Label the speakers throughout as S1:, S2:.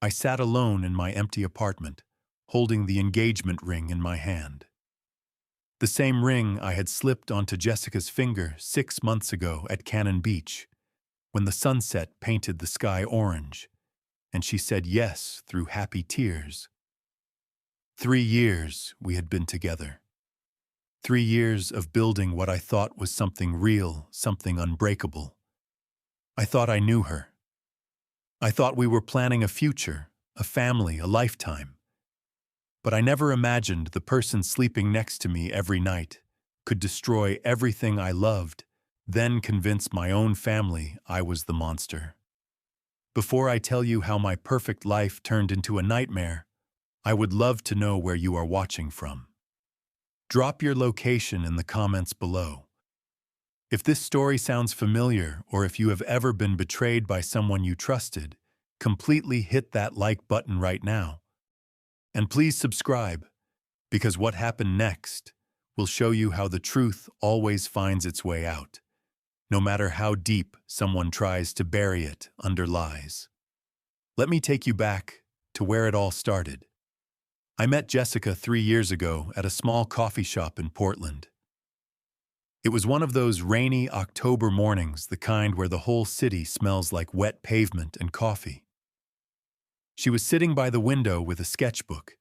S1: I sat alone in my empty apartment, holding the engagement ring in my hand. The same ring I had slipped onto Jessica's finger 6 months ago at Cannon Beach, when the sunset painted the sky orange, and she said yes through happy tears. 3 years we had been together. 3 years of building what I thought was something real, something unbreakable. I thought I knew her. I thought we were planning a future, a family, a lifetime. But I never imagined the person sleeping next to me every night could destroy everything I loved, then convince my own family I was the monster. Before I tell you how my perfect life turned into a nightmare, I would love to know where you are watching from. Drop your location in the comments below. If this story sounds familiar, or if you have ever been betrayed by someone you trusted, completely hit that like button right now. And please subscribe, because what happened next will show you how the truth always finds its way out, no matter how deep someone tries to bury it under lies. Let me take you back to where it all started. I met Jessica 3 years ago at a small coffee shop in Portland. It was one of those rainy October mornings, the kind where the whole city smells like wet pavement and coffee. She was sitting by the window with a sketchbook,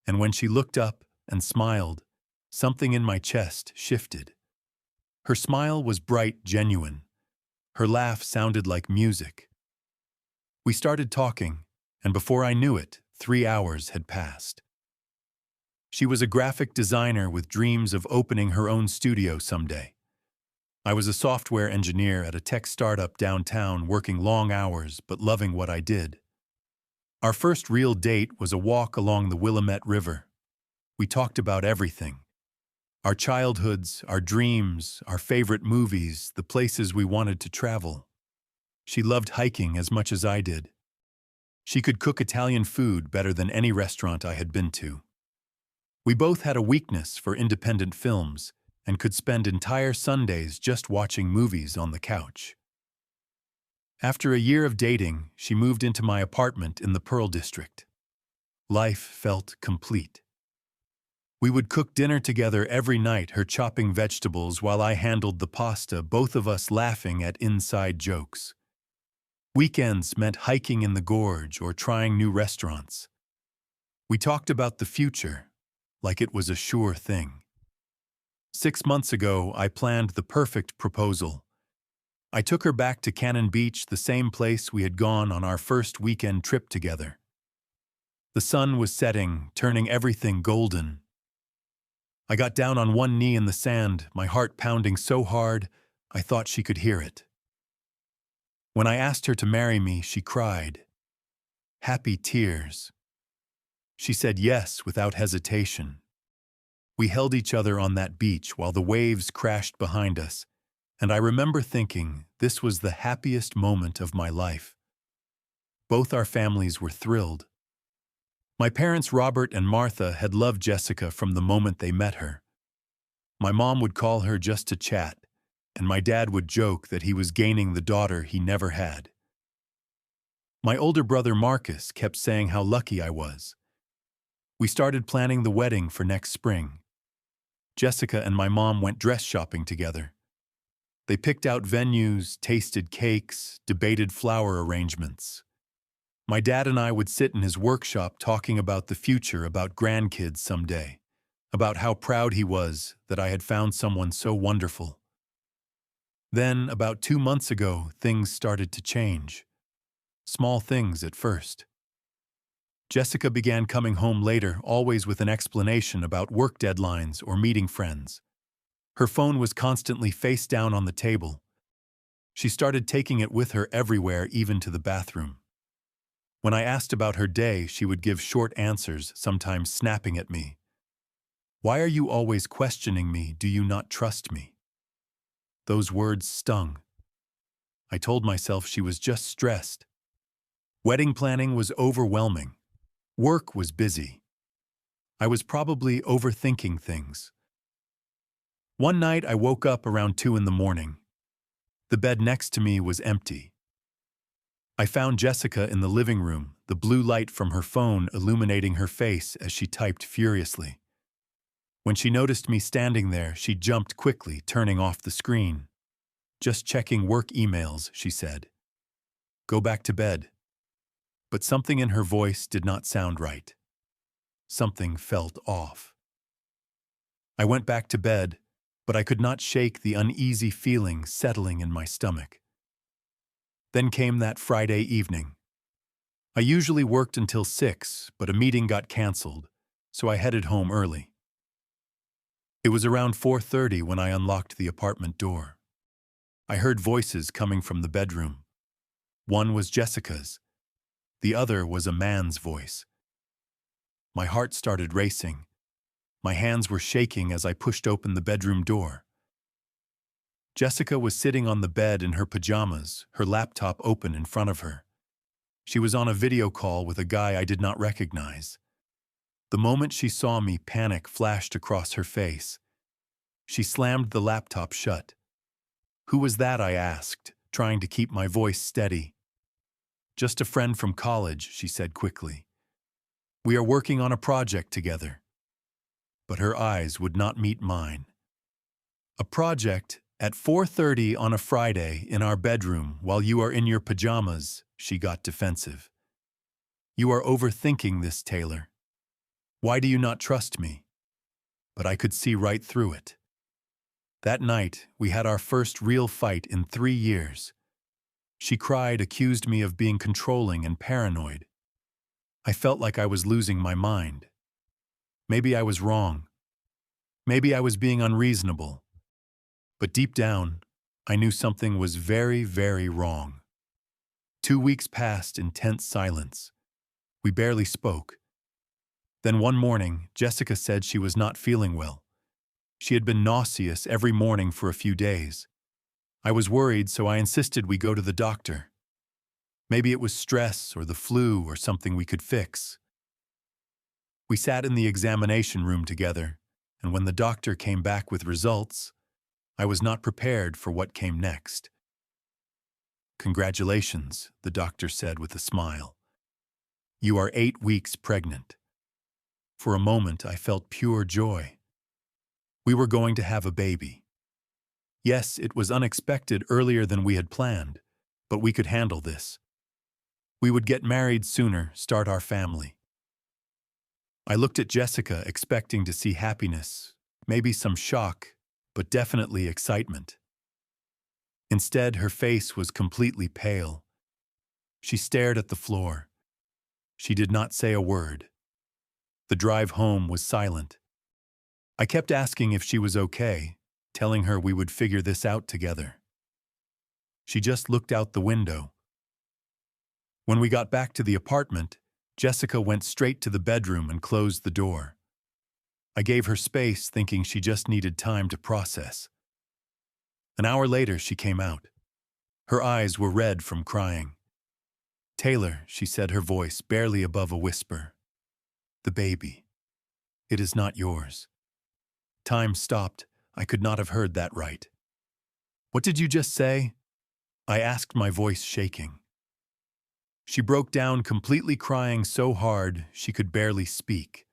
S1: and when she looked up and smiled, something in my chest shifted. Her smile was bright, genuine. Her laugh sounded like music. We started talking, and before I knew it, 3 hours had passed. She was a graphic designer with dreams of opening her own studio someday. I was a software engineer at a tech startup downtown, working long hours but loving what I did. Our first real date was a walk along the Willamette River. We talked about everything. Our childhoods, our dreams, our favorite movies, the places we wanted to travel. She loved hiking as much as I did. She could cook Italian food better than any restaurant I had been to. We both had a weakness for independent films and could spend entire Sundays just watching movies on the couch. After a year of dating, she moved into my apartment in the Pearl District. Life felt complete. We would cook dinner together every night, her chopping vegetables while I handled the pasta, both of us laughing at inside jokes. Weekends meant hiking in the gorge or trying new restaurants. We talked about the future, like it was a sure thing. 6 months ago, I planned the perfect proposal. I took her back to Cannon Beach, the same place we had gone on our first weekend trip together. The sun was setting, turning everything golden. I got down on one knee in the sand, my heart pounding so hard I thought she could hear it. When I asked her to marry me, she cried. Happy tears. She said yes without hesitation. We held each other on that beach while the waves crashed behind us, and I remember thinking this was the happiest moment of my life. Both our families were thrilled. My parents, Robert and Martha, had loved Jessica from the moment they met her. My mom would call her just to chat, and my dad would joke that he was gaining the daughter he never had. My older brother Marcus kept saying how lucky I was. We started planning the wedding for next spring. Jessica and my mom went dress shopping together. They picked out venues, tasted cakes, debated flower arrangements. My dad and I would sit in his workshop talking about the future, about grandkids someday, about how proud he was that I had found someone so wonderful. Then, about 2 months ago, things started to change. Small things at first. Jessica began coming home later, always with an explanation about work deadlines or meeting friends. Her phone was constantly face down on the table. She started taking it with her everywhere, even to the bathroom. When I asked about her day, she would give short answers, sometimes snapping at me. Why are you always questioning me? Do you not trust me? Those words stung. I told myself she was just stressed. Wedding planning was overwhelming. Work was busy. I was probably overthinking things. One night I woke up around 2 in the morning. The bed next to me was empty. I found Jessica in the living room, the blue light from her phone illuminating her face as she typed furiously. When she noticed me standing there, she jumped quickly, turning off the screen. "Just checking work emails," she said. "Go back to bed." But something in her voice did not sound right. Something felt off. I went back to bed, but I could not shake the uneasy feeling settling in my stomach. Then came that Friday evening. I usually worked until 6, but a meeting got canceled, so I headed home early. It was around 4:30 when I unlocked the apartment door. I heard voices coming from the bedroom. One was Jessica's. The other was a man's voice. My heart started racing. My hands were shaking as I pushed open the bedroom door. Jessica was sitting on the bed in her pajamas, her laptop open in front of her. She was on a video call with a guy I did not recognize. The moment she saw me, panic flashed across her face. She slammed the laptop shut. "Who was that?" I asked, trying to keep my voice steady. "Just a friend from college," she said quickly. "We are working on a project together." But her eyes would not meet mine. "A project at 4:30 on a Friday in our bedroom while you are in your pajamas," she got defensive. "You are overthinking this, Taylor. Why do you not trust me?" But I could see right through it. That night, we had our first real fight in 3 years. She cried, accused me of being controlling and paranoid. I felt like I was losing my mind. Maybe I was wrong. Maybe I was being unreasonable. But deep down, I knew something was very, very wrong. 2 weeks passed in tense silence. We barely spoke. Then one morning, Jessica said she was not feeling well. She had been nauseous every morning for a few days. I was worried, so I insisted we go to the doctor. Maybe it was stress or the flu or something we could fix. We sat in the examination room together, and when the doctor came back with results, I was not prepared for what came next. "Congratulations," the doctor said with a smile. "You are 8 weeks pregnant." For a moment, I felt pure joy. We were going to have a baby. Yes, it was unexpected earlier than we had planned, but we could handle this. We would get married sooner, start our family. I looked at Jessica, expecting to see happiness, maybe some shock, but definitely excitement. Instead, her face was completely pale. She stared at the floor. She did not say a word. The drive home was silent. I kept asking if she was okay, telling her we would figure this out together. She just looked out the window. When we got back to the apartment, Jessica went straight to the bedroom and closed the door. I gave her space, thinking she just needed time to process. An hour later, she came out. Her eyes were red from crying. "Taylor," she said, her voice barely above a whisper. "The baby. It is not yours." Time stopped. I could not have heard that right. "What did you just say?" I asked, my voice shaking. She broke down, completely crying so hard she could barely speak.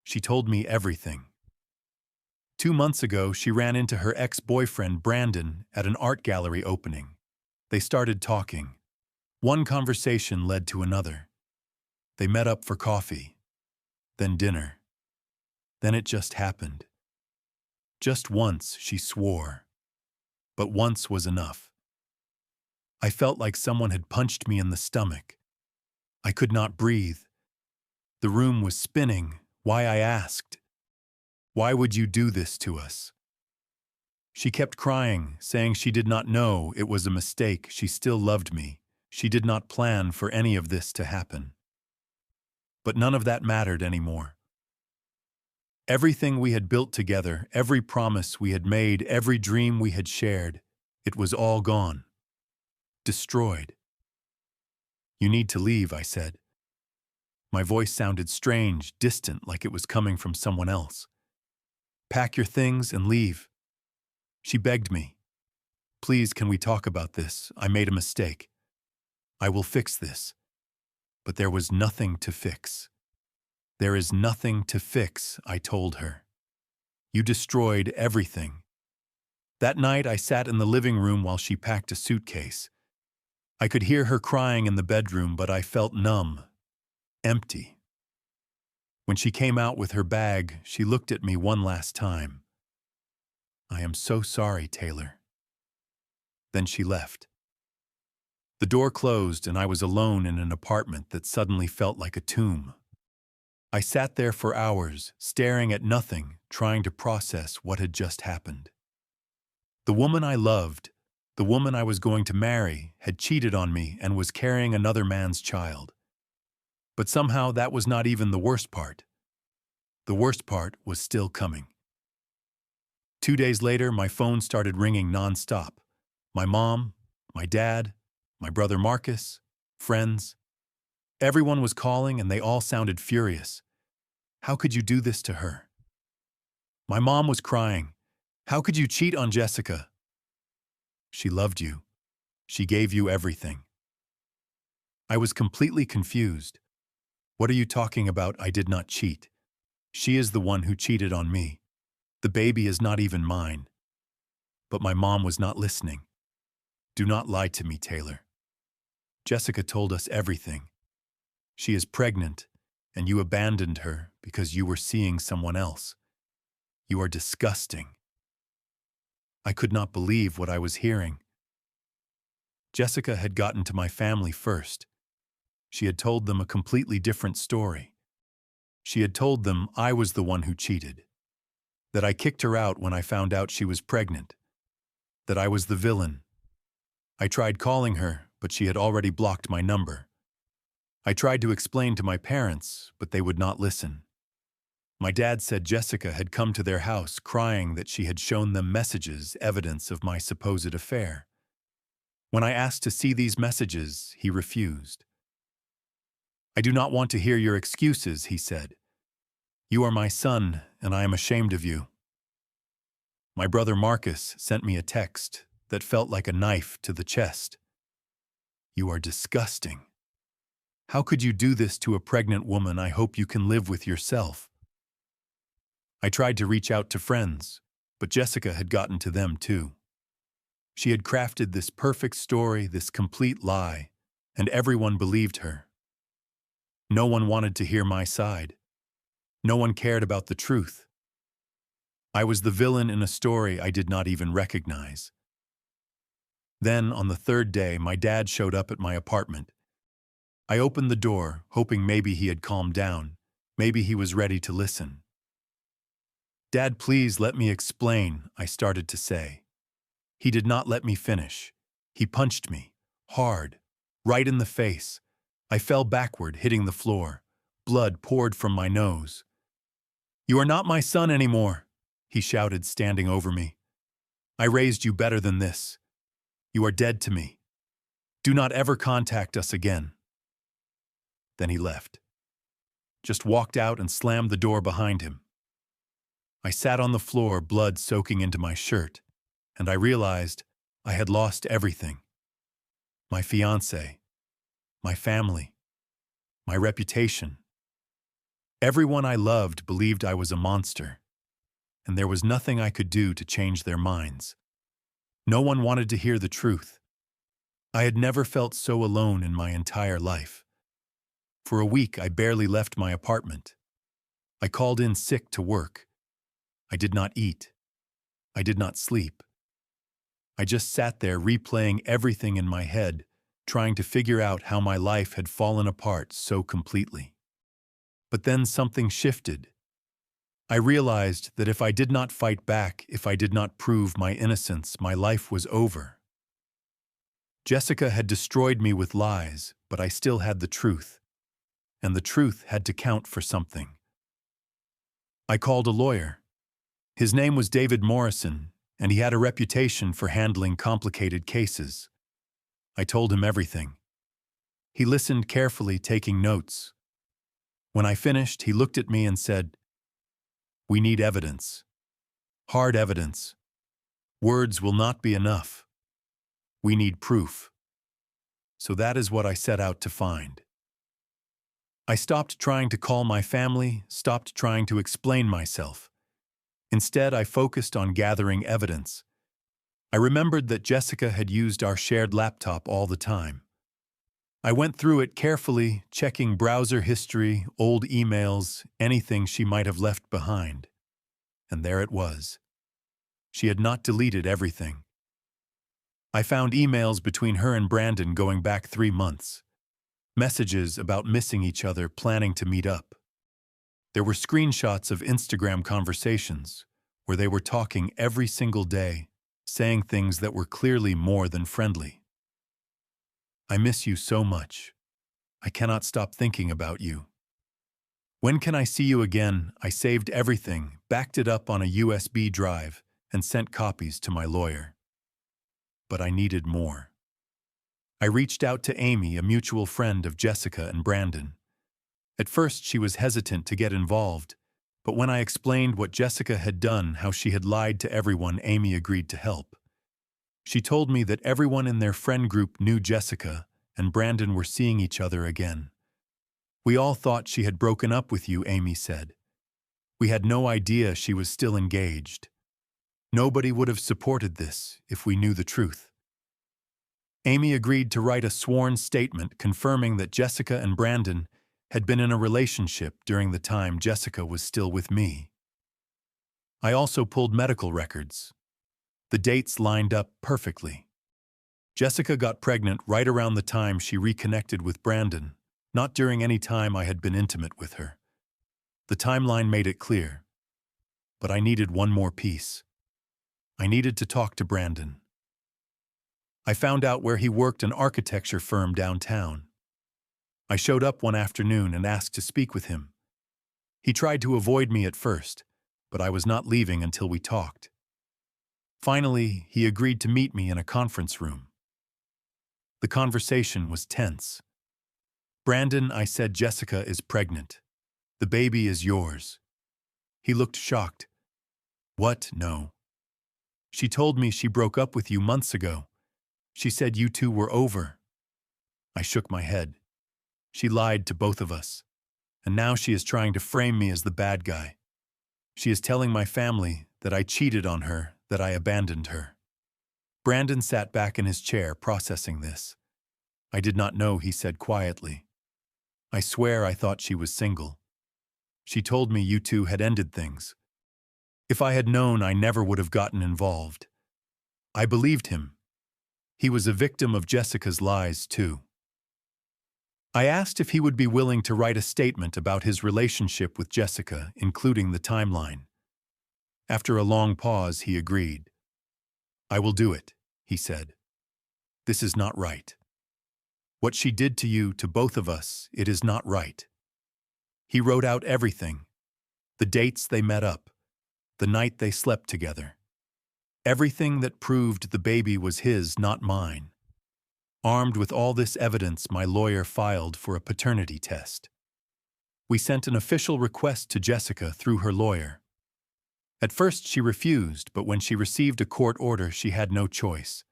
S1: She told me everything. 2 months ago, she ran into her ex-boyfriend, Brandon, at an art gallery opening. They started talking. One conversation led to another. They met up for coffee, then dinner. Then it just happened. Just once, she swore. But once was enough. I felt like someone had punched me in the stomach. I could not breathe. The room was spinning. Why, I asked. Why would you do this to us? She kept crying, saying she did not know it was a mistake. She still loved me. She did not plan for any of this to happen. But none of that mattered anymore. Everything we had built together, every promise we had made, every dream we had shared, it was all gone. Destroyed. "You need to leave," I said. My voice sounded strange, distant, like it was coming from someone else. "Pack your things and leave." She begged me. "Please, can we talk about this? I made a mistake. I will fix this." But there was nothing to fix. There is nothing to fix, I told her. You destroyed everything. That night I sat in the living room while she packed a suitcase. I could hear her crying in the bedroom, but I felt numb, empty. When she came out with her bag, she looked at me one last time. I am so sorry, Taylor. Then she left. The door closed and I was alone in an apartment that suddenly felt like a tomb. I sat there for hours, staring at nothing, trying to process what had just happened. The woman I loved, the woman I was going to marry, had cheated on me and was carrying another man's child. But somehow that was not even the worst part. The worst part was still coming. 2 days later, my phone started ringing nonstop. My mom, my dad, my brother Marcus, friends. Everyone was calling and they all sounded furious. How could you do this to her? My mom was crying. How could you cheat on Jessica? She loved you. She gave you everything. I was completely confused. What are you talking about? I did not cheat. She is the one who cheated on me. The baby is not even mine. But my mom was not listening. Do not lie to me, Taylor. Jessica told us everything. She is pregnant, and you abandoned her because you were seeing someone else. You are disgusting. I could not believe what I was hearing. Jessica had gotten to my family first. She had told them a completely different story. She had told them I was the one who cheated, that I kicked her out when I found out she was pregnant, that I was the villain. I tried calling her, but she had already blocked my number. I tried to explain to my parents, but they would not listen. My dad said Jessica had come to their house crying that she had shown them messages, evidence of my supposed affair. When I asked to see these messages, he refused. I do not want to hear your excuses, he said. You are my son, and I am ashamed of you. My brother Marcus sent me a text that felt like a knife to the chest. You are disgusting. How could you do this to a pregnant woman? I hope you can live with yourself. I tried to reach out to friends, but Jessica had gotten to them too. She had crafted this perfect story, this complete lie, and everyone believed her. No one wanted to hear my side. No one cared about the truth. I was the villain in a story I did not even recognize. Then, on the third day, my dad showed up at my apartment. I opened the door, hoping maybe he had calmed down. Maybe he was ready to listen. Dad, please let me explain, I started to say. He did not let me finish. He punched me, hard, right in the face. I fell backward, hitting the floor. Blood poured from my nose. You are not my son anymore, he shouted, standing over me. I raised you better than this. You are dead to me. Do not ever contact us again. Then he left. Just walked out and slammed the door behind him. I sat on the floor, blood soaking into my shirt, and I realized I had lost everything. My fiancé, my family, my reputation. Everyone I loved believed I was a monster, and there was nothing I could do to change their minds. No one wanted to hear the truth. I had never felt so alone in my entire life. For a week, I barely left my apartment. I called in sick to work. I did not eat. I did not sleep. I just sat there replaying everything in my head, trying to figure out how my life had fallen apart so completely. But then something shifted. I realized that if I did not fight back, if I did not prove my innocence, my life was over. Jessica had destroyed me with lies, but I still had the truth. And the truth had to count for something. I called a lawyer. His name was David Morrison, and he had a reputation for handling complicated cases. I told him everything. He listened carefully, taking notes. When I finished, he looked at me and said, "We need evidence. Hard evidence. Words will not be enough. We need proof." So that is what I set out to find. I stopped trying to call my family, stopped trying to explain myself. Instead, I focused on gathering evidence. I remembered that Jessica had used our shared laptop all the time. I went through it carefully, checking browser history, old emails, anything she might have left behind. And there it was. She had not deleted everything. I found emails between her and Brandon going back 3 months. Messages about missing each other, planning to meet up. There were screenshots of Instagram conversations where they were talking every single day, saying things that were clearly more than friendly. I miss you so much. I cannot stop thinking about you. When can I see you again? I saved everything, backed it up on a USB drive, and sent copies to my lawyer. But I needed more. I reached out to Amy, a mutual friend of Jessica and Brandon. At first, she was hesitant to get involved, but when I explained what Jessica had done, how she had lied to everyone, Amy agreed to help. She told me that everyone in their friend group knew Jessica and Brandon were seeing each other again. We all thought she had broken up with you, Amy said. We had no idea she was still engaged. Nobody would have supported this if we knew the truth. Amy agreed to write a sworn statement confirming that Jessica and Brandon had been in a relationship during the time Jessica was still with me. I also pulled medical records. The dates lined up perfectly. Jessica got pregnant right around the time she reconnected with Brandon, not during any time I had been intimate with her. The timeline made it clear. But I needed one more piece. I needed to talk to Brandon. I found out where he worked, an architecture firm downtown. I showed up one afternoon and asked to speak with him. He tried to avoid me at first, but I was not leaving until we talked. Finally, he agreed to meet me in a conference room. The conversation was tense. Brandon, I said, Jessica is pregnant. The baby is yours. He looked shocked. What? No. She told me she broke up with you months ago. She said you two were over. I shook my head. She lied to both of us, and now she is trying to frame me as the bad guy. She is telling my family that I cheated on her, that I abandoned her. Brandon sat back in his chair, processing this. I did not know, he said quietly. I swear I thought she was single. She told me you two had ended things. If I had known, I never would have gotten involved. I believed him. He was a victim of Jessica's lies, too. I asked if he would be willing to write a statement about his relationship with Jessica, including the timeline. After a long pause, he agreed. I will do it, he said. This is not right. What she did to you, to both of us, it is not right. He wrote out everything. The dates they met up. The night they slept together. Everything that proved the baby was his, not mine. Armed with all this evidence, my lawyer filed for a paternity test. We sent an official request to Jessica through her lawyer. At first she refused, but when she received a court order, she had no choice.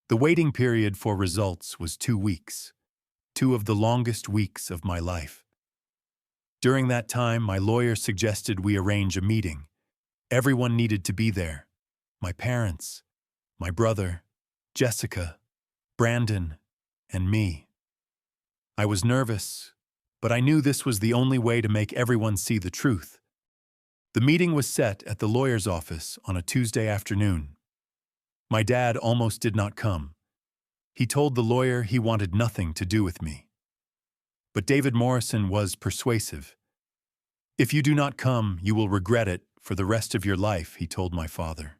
S1: The waiting period for results was 2 weeks, 2 of the longest weeks of my life. During that time, my lawyer suggested we arrange a meeting. Everyone needed to be there. My parents, my brother, Jessica, Brandon, and me. I was nervous, but I knew this was the only way to make everyone see the truth. The meeting was set at the lawyer's office on a Tuesday afternoon. My dad almost did not come. He told the lawyer he wanted nothing to do with me. But David Morrison was persuasive. If you do not come, you will regret it for the rest of your life, he told my father.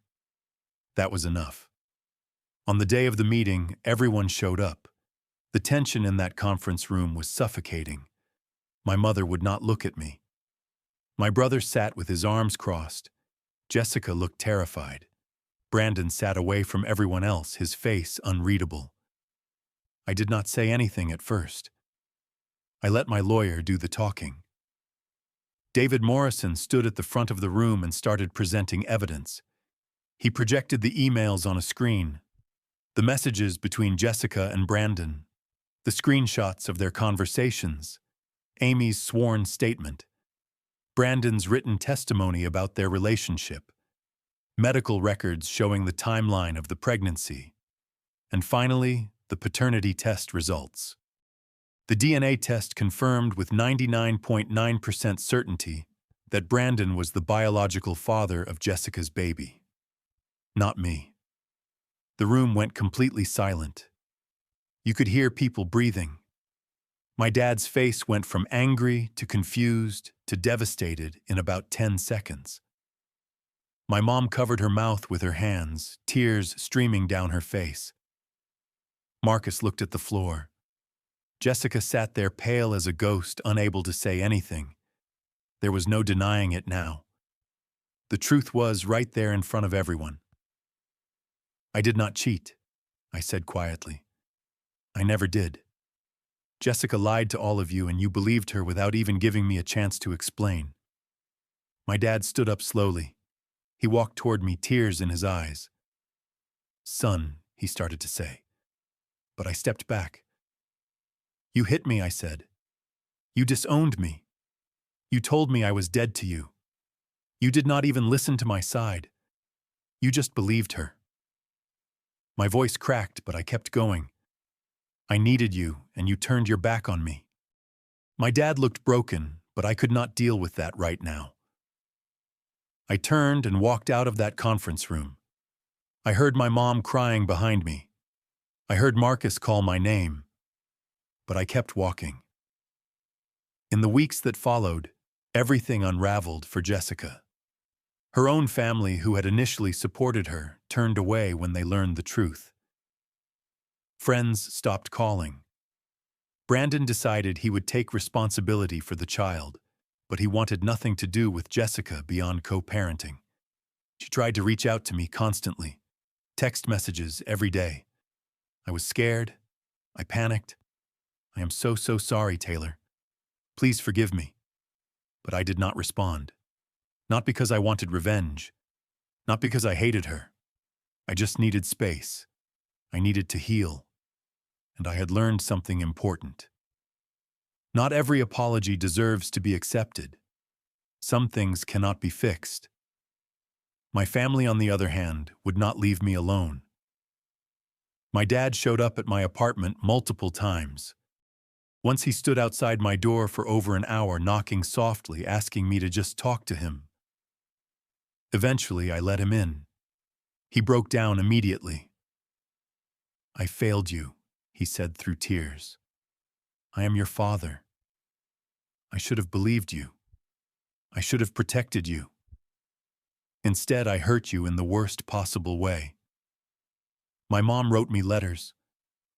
S1: That was enough. On the day of the meeting, everyone showed up. The tension in that conference room was suffocating. My mother would not look at me. My brother sat with his arms crossed. Jessica looked terrified. Brandon sat away from everyone else, his face unreadable. I did not say anything at first. I let my lawyer do the talking. David Morrison stood at the front of the room and started presenting evidence. He projected the emails on a screen, the messages between Jessica and Brandon, the screenshots of their conversations, Amy's sworn statement, Brandon's written testimony about their relationship, medical records showing the timeline of the pregnancy, and finally, the paternity test results. The DNA test confirmed with 99.9% certainty that Brandon was the biological father of Jessica's baby. Not me. The room went completely silent. You could hear people breathing. My dad's face went from angry to confused to devastated in about 10 seconds. My mom covered her mouth with her hands, tears streaming down her face. Marcus looked at the floor. Jessica sat there pale as a ghost, unable to say anything. There was no denying it now. The truth was right there in front of everyone. I did not cheat, I said quietly. I never did. Jessica lied to all of you and you believed her without even giving me a chance to explain. My dad stood up slowly. He walked toward me, tears in his eyes. Son, he started to say. But I stepped back. You hit me, I said. You disowned me. You told me I was dead to you. You did not even listen to my side. You just believed her. My voice cracked, but I kept going. I needed you, and you turned your back on me. My dad looked broken, but I could not deal with that right now. I turned and walked out of that conference room. I heard my mom crying behind me. I heard Marcus call my name, but I kept walking. In the weeks that followed, everything unraveled for Jessica. Her own family, who had initially supported her, turned away when they learned the truth. Friends stopped calling. Brandon decided he would take responsibility for the child, but he wanted nothing to do with Jessica beyond co-parenting. She tried to reach out to me constantly, text messages every day. I was scared. I panicked. I am so sorry, Taylor. Please forgive me. But I did not respond. Not because I wanted revenge. Not because I hated her. I just needed space. I needed to heal. And I had learned something important. Not every apology deserves to be accepted. Some things cannot be fixed. My family, on the other hand, would not leave me alone. My dad showed up at my apartment multiple times. Once he stood outside my door for over an hour, knocking softly, asking me to just talk to him. Eventually, I let him in. He broke down immediately. I failed you, he said through tears. I am your father. I should have believed you. I should have protected you. Instead, I hurt you in the worst possible way. My mom wrote me letters,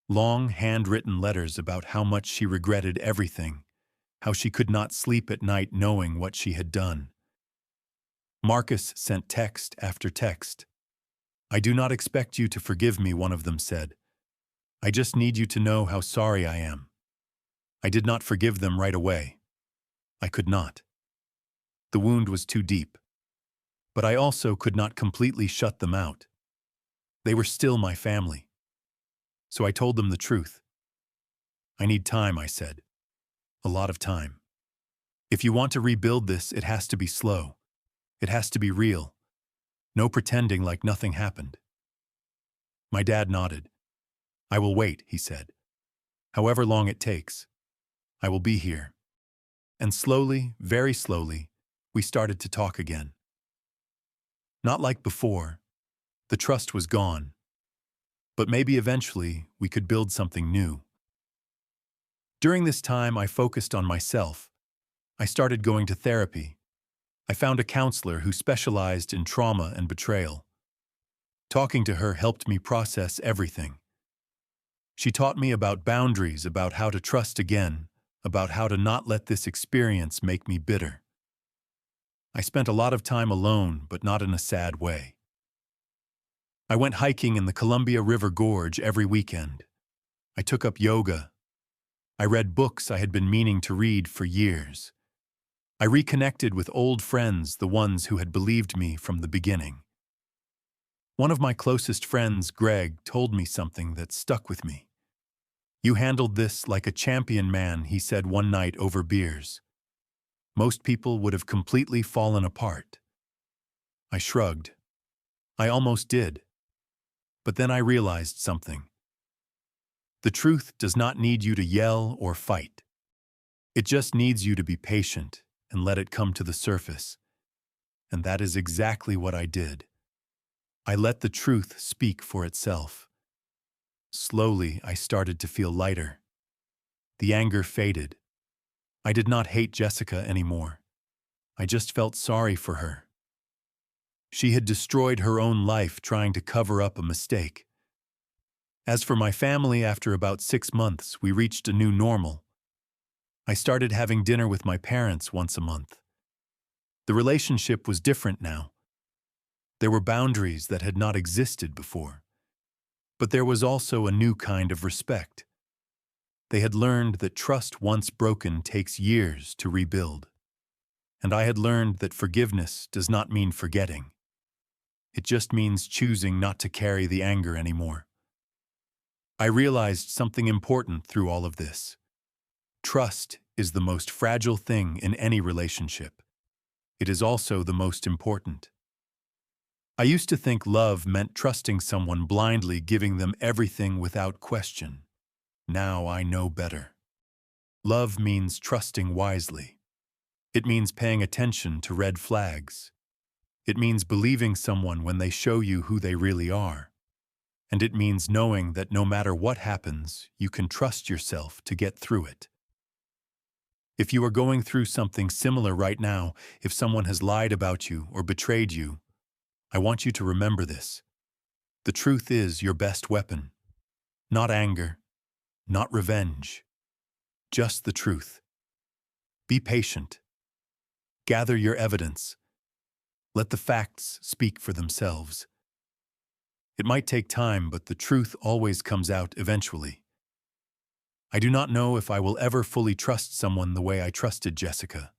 S1: long handwritten letters about how much she regretted everything, how she could not sleep at night knowing what she had done. Marcus sent text after text. I do not expect you to forgive me, one of them said. I just need you to know how sorry I am. I did not forgive them right away. I could not. The wound was too deep. But I also could not completely shut them out. They were still my family. So I told them the truth. I need time, I said. A lot of time. If you want to rebuild this, it has to be slow. It has to be real. No pretending like nothing happened. My dad nodded. I will wait, he said. However long it takes. I will be here. And slowly, very slowly, we started to talk again. Not like before. The trust was gone. But maybe eventually we could build something new. During this time, I focused on myself. I started going to therapy. I found a counselor who specialized in trauma and betrayal. Talking to her helped me process everything. She taught me about boundaries, about how to trust again, about how to not let this experience make me bitter. I spent a lot of time alone, but not in a sad way. I went hiking in the Columbia River Gorge every weekend. I took up yoga. I read books I had been meaning to read for years. I reconnected with old friends, the ones who had believed me from the beginning. One of my closest friends, Greg, told me something that stuck with me. You handled this like a champion man, he said one night over beers. Most people would have completely fallen apart. I shrugged. I almost did. But then I realized something. The truth does not need you to yell or fight. It just needs you to be patient and let it come to the surface. And that is exactly what I did. I let the truth speak for itself. Slowly, I started to feel lighter. The anger faded. I did not hate Jessica anymore. I just felt sorry for her. She had destroyed her own life trying to cover up a mistake. As for my family, after about 6 months, we reached a new normal. I started having dinner with my parents once a month. The relationship was different now. There were boundaries that had not existed before. But there was also a new kind of respect. They had learned that trust once broken takes years to rebuild. And I had learned that forgiveness does not mean forgetting. It just means choosing not to carry the anger anymore. I realized something important through all of this. Trust is the most fragile thing in any relationship. It is also the most important. I used to think love meant trusting someone blindly, giving them everything without question. Now I know better. Love means trusting wisely. It means paying attention to red flags. It means believing someone when they show you who they really are. And it means knowing that no matter what happens, you can trust yourself to get through it. If you are going through something similar right now, if someone has lied about you or betrayed you, I want you to remember this. The truth is your best weapon. Not anger, not revenge, just the truth. Be patient. Gather your evidence. Let the facts speak for themselves. It might take time, but the truth always comes out eventually. I do not know if I will ever fully trust someone the way I trusted Jessica.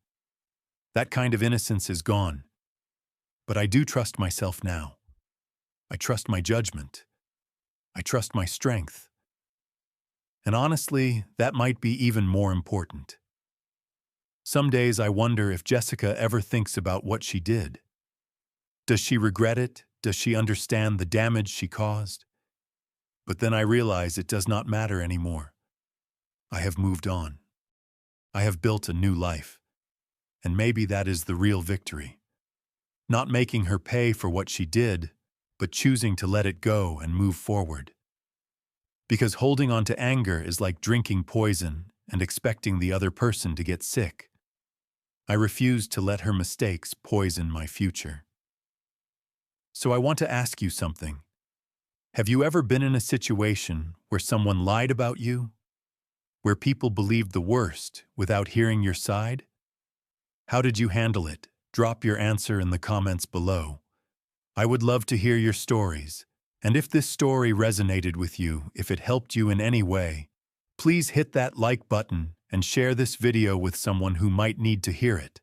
S1: That kind of innocence is gone. But I do trust myself now. I trust my judgment. I trust my strength. And honestly, that might be even more important. Some days I wonder if Jessica ever thinks about what she did. Does she regret it? Does she understand the damage she caused? But then I realize it does not matter anymore. I have moved on. I have built a new life. And maybe that is the real victory. Not making her pay for what she did, but choosing to let it go and move forward. Because holding on to anger is like drinking poison and expecting the other person to get sick. I refuse to let her mistakes poison my future. So I want to ask you something. Have you ever been in a situation where someone lied about you? Where people believed the worst without hearing your side? How did you handle it? Drop your answer in the comments below. I would love to hear your stories. And if this story resonated with you, if it helped you in any way, please hit that like button and share this video with someone who might need to hear it.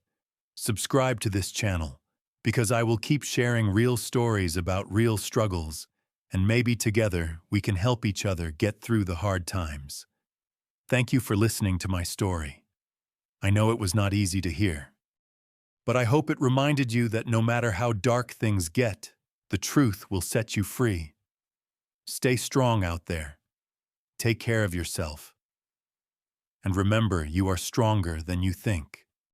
S1: Subscribe to this channel, because I will keep sharing real stories about real struggles, and maybe together we can help each other get through the hard times. Thank you for listening to my story. I know it was not easy to hear. But I hope it reminded you that no matter how dark things get, the truth will set you free. Stay strong out there. Take care of yourself. And remember, you are stronger than you think.